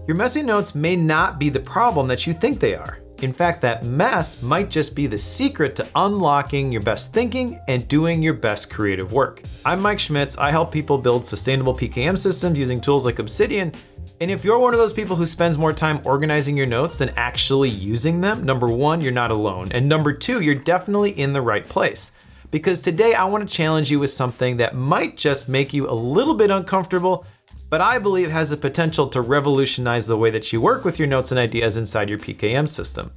Your messy notes may not be the problem that you think they are. In fact, that mess might just be the secret to unlocking your best thinking and doing your best creative work. I'm Mike Schmitz. I help people build sustainable PKM systems using tools like Obsidian. And if you're one of those people who spends more time organizing your notes than actually using them, number one, you're not alone. And number two, you're definitely in the right place. Because today I want to challenge you with something that might just make you a little bit uncomfortable, but I believe has the potential to revolutionize the way that you work with your notes and ideas inside your PKM system.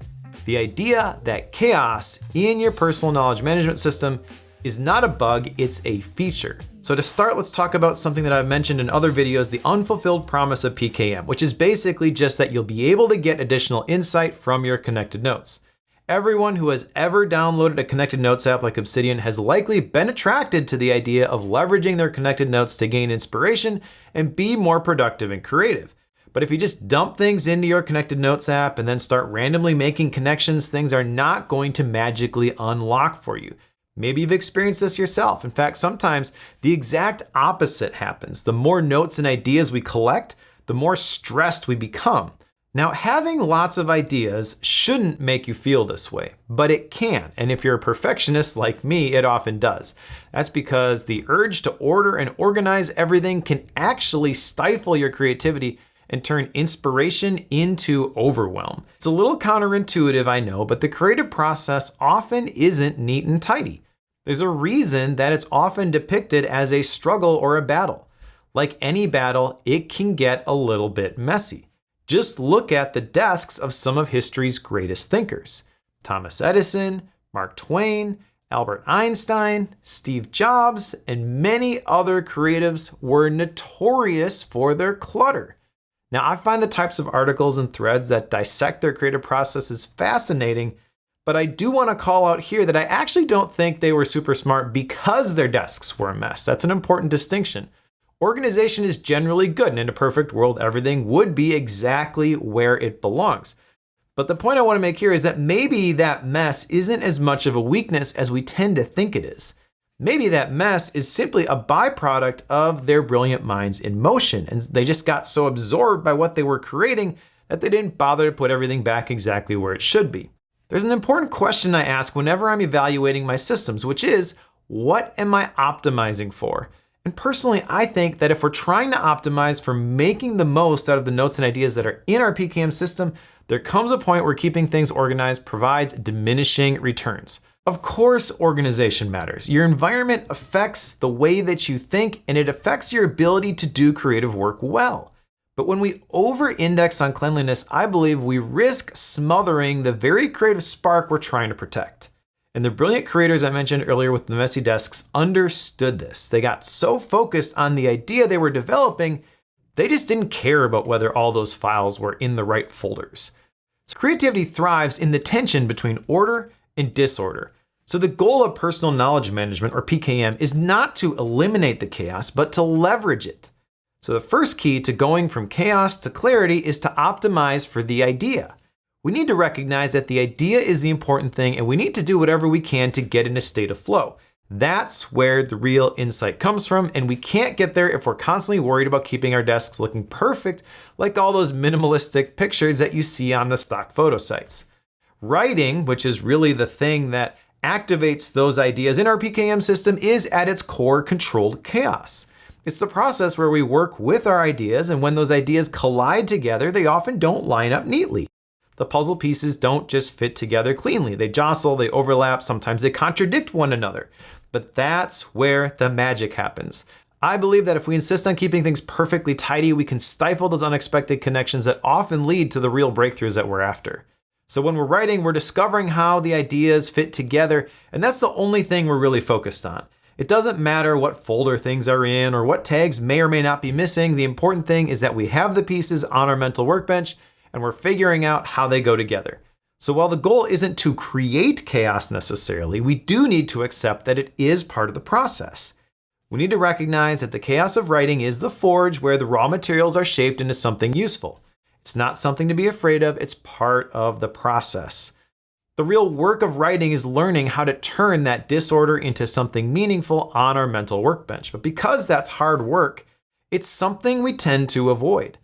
The idea that chaos in your personal knowledge management system is not a bug, it's a feature. So to start, let's talk about something that I've mentioned in other videos, the Unfulfilled Promise of PKM, which is basically just that you'll be able to get additional insight from your connected notes. Everyone who has ever downloaded a connected notes app like Obsidian has likely been attracted to the idea of leveraging their connected notes to gain inspiration and be more productive and creative. But if you just dump things into your connected notes app and then start randomly making connections, things are not going to magically unlock for you. Maybe you've experienced this yourself. In fact, sometimes the exact opposite happens. The more notes and ideas we collect, the more stressed we become. Now, having lots of ideas shouldn't make you feel this way, but it can. And if you're a perfectionist like me, it often does. That's because the urge to order and organize everything can actually stifle your creativity and turn inspiration into overwhelm. It's a little counterintuitive, I know, but the creative process often isn't neat and tidy. There's a reason that it's often depicted as a struggle or a battle. Like any battle, it can get a little bit messy. Just look at the desks of some of history's greatest thinkers. Thomas Edison, Mark Twain, Albert Einstein, Steve Jobs, and many other creatives were notorious for their clutter. Now, I find the types of articles and threads that dissect their creative processes fascinating, but I do want to call out here that I actually don't think they were super smart because their desks were a mess. That's an important distinction. Organization is generally good, and in a perfect world, everything would be exactly where it belongs. But the point I want to make here is that maybe that mess isn't as much of a weakness as we tend to think it is. Maybe that mess is simply a byproduct of their brilliant minds in motion, and they just got so absorbed by what they were creating that they didn't bother to put everything back exactly where it should be. There's an important question I ask whenever I'm evaluating my systems, which is, what am I optimizing for? And personally, I think that if we're trying to optimize for making the most out of the notes and ideas that are in our PKM system, there comes a point where keeping things organized provides diminishing returns. Of course, organization matters. Your environment affects the way that you think, and it affects your ability to do creative work well. But when we over-index on cleanliness, I believe we risk smothering the very creative spark we're trying to protect. And the brilliant creators I mentioned earlier with the messy desks understood this. They got so focused on the idea they were developing, they just didn't care about whether all those files were in the right folders. So creativity thrives in the tension between order and disorder. So the goal of personal knowledge management, or PKM, is not to eliminate the chaos, but to leverage it. So the first key to going from chaos to clarity is to optimize for the idea. We need to recognize that the idea is the important thing, and we need to do whatever we can to get in a state of flow. That's where the real insight comes from, and we can't get there if we're constantly worried about keeping our desks looking perfect, like all those minimalistic pictures that you see on the stock photo sites. Writing, which is really the thing that activates those ideas in our PKM system, is at its core controlled chaos. It's the process where we work with our ideas, and when those ideas collide together, they often don't line up neatly. The puzzle pieces don't just fit together cleanly. They jostle, they overlap, sometimes they contradict one another. But that's where the magic happens. I believe that if we insist on keeping things perfectly tidy, we can stifle those unexpected connections that often lead to the real breakthroughs that we're after. So when we're writing, we're discovering how the ideas fit together, and that's the only thing we're really focused on. It doesn't matter what folder things are in or what tags may or may not be missing. The important thing is that we have the pieces on our mental workbench, and we're figuring out how they go together. So while the goal isn't to create chaos necessarily, we do need to accept that it is part of the process. We need to recognize that the chaos of writing is the forge where the raw materials are shaped into something useful. It's not something to be afraid of, it's part of the process. The real work of writing is learning how to turn that disorder into something meaningful on our mental workbench. But because that's hard work, it's something we tend to avoid.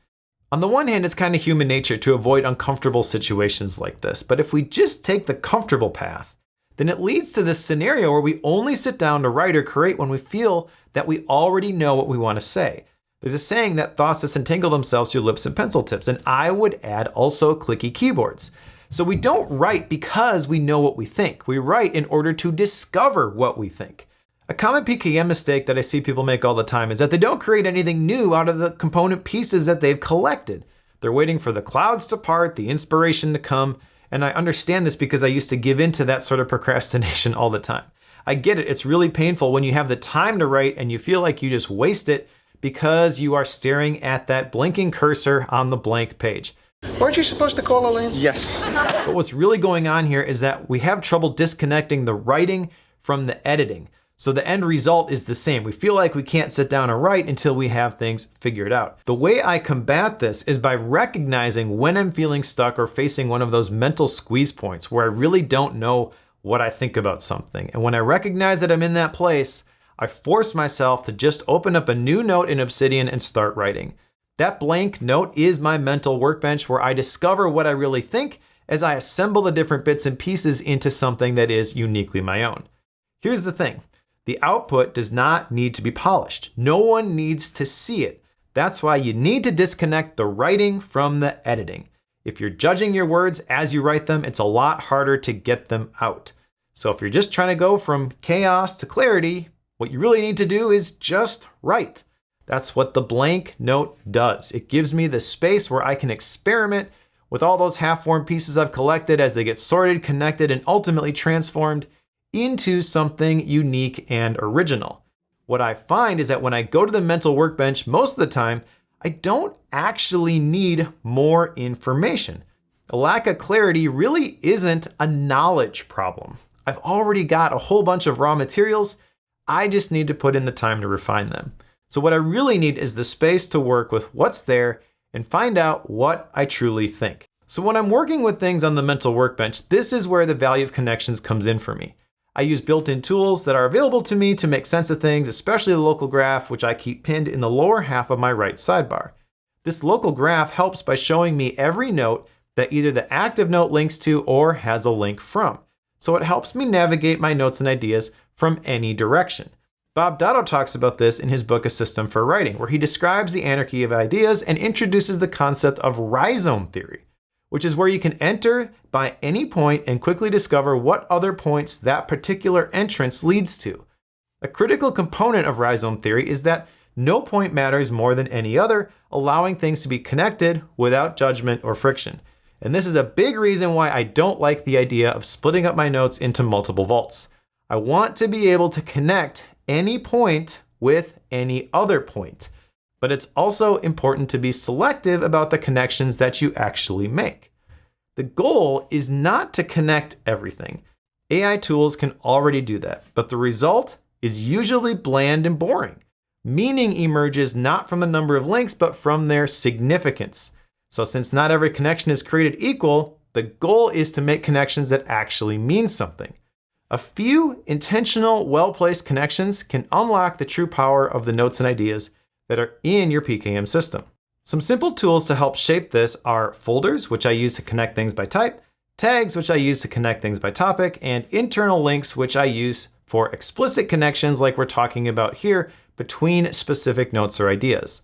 On the one hand, it's kind of human nature to avoid uncomfortable situations like this, but if we just take the comfortable path, then it leads to this scenario where we only sit down to write or create when we feel that we already know what we want to say. There's a saying that thoughts disentangle themselves through lips and pencil tips, and I would add also clicky keyboards. So we don't write because we know what we think. We write in order to discover what we think. A common PKM mistake that I see people make all the time is that they don't create anything new out of the component pieces that they've collected. They're waiting for the clouds to part, the inspiration to come, and I understand this because I used to give into that sort of procrastination all the time. I get it, it's really painful when you have the time to write and you feel like you just waste it because you are staring at that blinking cursor on the blank page. Weren't you supposed to call Elaine? Yes. But what's really going on here is that we have trouble disconnecting the writing from the editing. So the end result is the same. We feel like we can't sit down and write until we have things figured out. The way I combat this is by recognizing when I'm feeling stuck or facing one of those mental squeeze points where I really don't know what I think about something. And when I recognize that I'm in that place, I force myself to just open up a new note in Obsidian and start writing. That blank note is my mental workbench where I discover what I really think as I assemble the different bits and pieces into something that is uniquely my own. Here's the thing. The output does not need to be polished. No one needs to see it. That's why you need to disconnect the writing from the editing. If you're judging your words as you write them, it's a lot harder to get them out. So if you're just trying to go from chaos to clarity, what you really need to do is just write. That's what the blank note does. It gives me the space where I can experiment with all those half-formed pieces I've collected as they get sorted, connected, and ultimately transformed into something unique and original. What I find is that when I go to the mental workbench, most of the time, I don't actually need more information. A lack of clarity really isn't a knowledge problem. I've already got a whole bunch of raw materials. I just need to put in the time to refine them. So what I really need is the space to work with what's there and find out what I truly think. So when I'm working with things on the mental workbench, this is where the value of connections comes in for me. I use built-in tools that are available to me to make sense of things, especially the local graph, which I keep pinned in the lower half of my right sidebar. This local graph helps by showing me every note that either the active note links to or has a link from. So it helps me navigate my notes and ideas from any direction. Bob Dotto talks about this in his book, A System for Writing, where he describes the anarchy of ideas and introduces the concept of rhizome theory, which is where you can enter by any point and quickly discover what other points that particular entrance leads to. A critical component of rhizome theory is that no point matters more than any other, allowing things to be connected without judgment or friction. And this is a big reason why I don't like the idea of splitting up my notes into multiple vaults. I want to be able to connect any point with any other point. But it's also important to be selective about the connections that you actually make. The goal is not to connect everything. AI tools can already do that, but the result is usually bland and boring. Meaning emerges not from the number of links, but from their significance. So since not every connection is created equal, the goal is to make connections that actually mean something. A few intentional, well-placed connections can unlock the true power of the notes and ideas that are in your PKM system. Some simple tools to help shape this are folders, which I use to connect things by type, tags, which I use to connect things by topic, and internal links, which I use for explicit connections like we're talking about here between specific notes or ideas.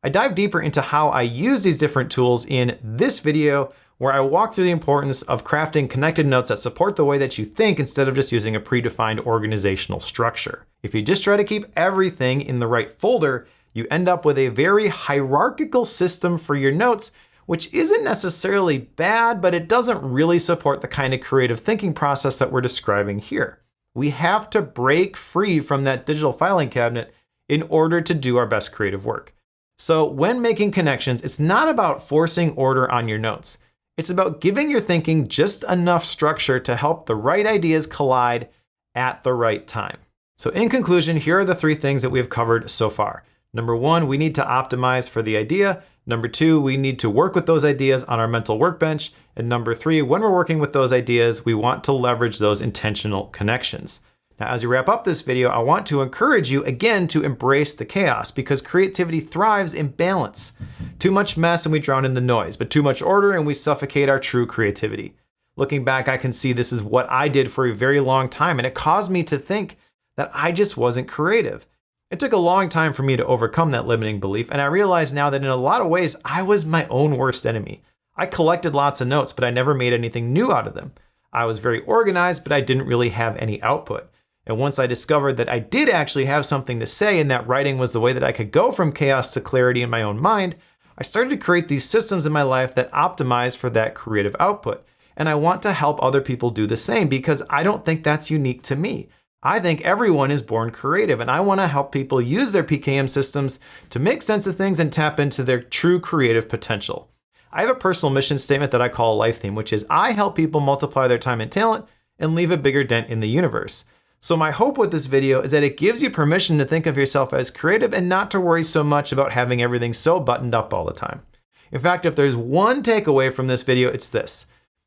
I dive deeper into how I use these different tools in this video, where I walk through the importance of crafting connected notes that support the way that you think instead of just using a predefined organizational structure. If you just try to keep everything in the right folder, you end up with a very hierarchical system for your notes, which isn't necessarily bad, but it doesn't really support the kind of creative thinking process that we're describing here. We have to break free from that digital filing cabinet in order to do our best creative work. So when making connections, it's not about forcing order on your notes. It's about giving your thinking just enough structure to help the right ideas collide at the right time. So in conclusion, here are the three things that we have covered so far. Number one, we need to optimize for the idea. Number two, we need to work with those ideas on our mental workbench. And number three, when we're working with those ideas, we want to leverage those intentional connections. Now, as we wrap up this video, I want to encourage you again to embrace the chaos because creativity thrives in balance. Too much mess and we drown in the noise, but too much order and we suffocate our true creativity. Looking back, I can see this is what I did for a very long time, and it caused me to think that I just wasn't creative. It took a long time for me to overcome that limiting belief, and I realize now that in a lot of ways, I was my own worst enemy. I collected lots of notes, but I never made anything new out of them. I was very organized, but I didn't really have any output. And once I discovered that I did actually have something to say and that writing was the way that I could go from chaos to clarity in my own mind, I started to create these systems in my life that optimize for that creative output. And I want to help other people do the same because I don't think that's unique to me. I think everyone is born creative, and I want to help people use their PKM systems to make sense of things and tap into their true creative potential. I have a personal mission statement that I call a life theme, which is I help people multiply their time and talent and leave a bigger dent in the universe. So my hope with this video is that it gives you permission to think of yourself as creative and not to worry so much about having everything so buttoned up all the time. In fact, if there's one takeaway from this video, it's this.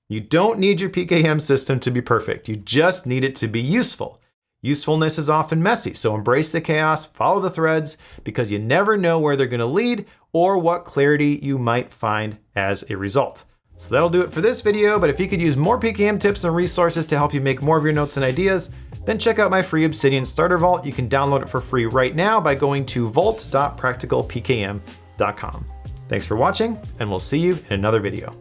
You don't need your PKM system to be perfect. You just need it to be useful. Usefulness is often messy, so embrace the chaos, follow the threads, because you never know where they're going to lead or what clarity you might find as a result. So that'll do it for this video, but if you could use more PKM tips and resources to help you make more of your notes and ideas, then check out my free Obsidian Starter Vault. You can download it for free right now by going to vault.practicalpkm.com. Thanks for watching, and we'll see you in another video.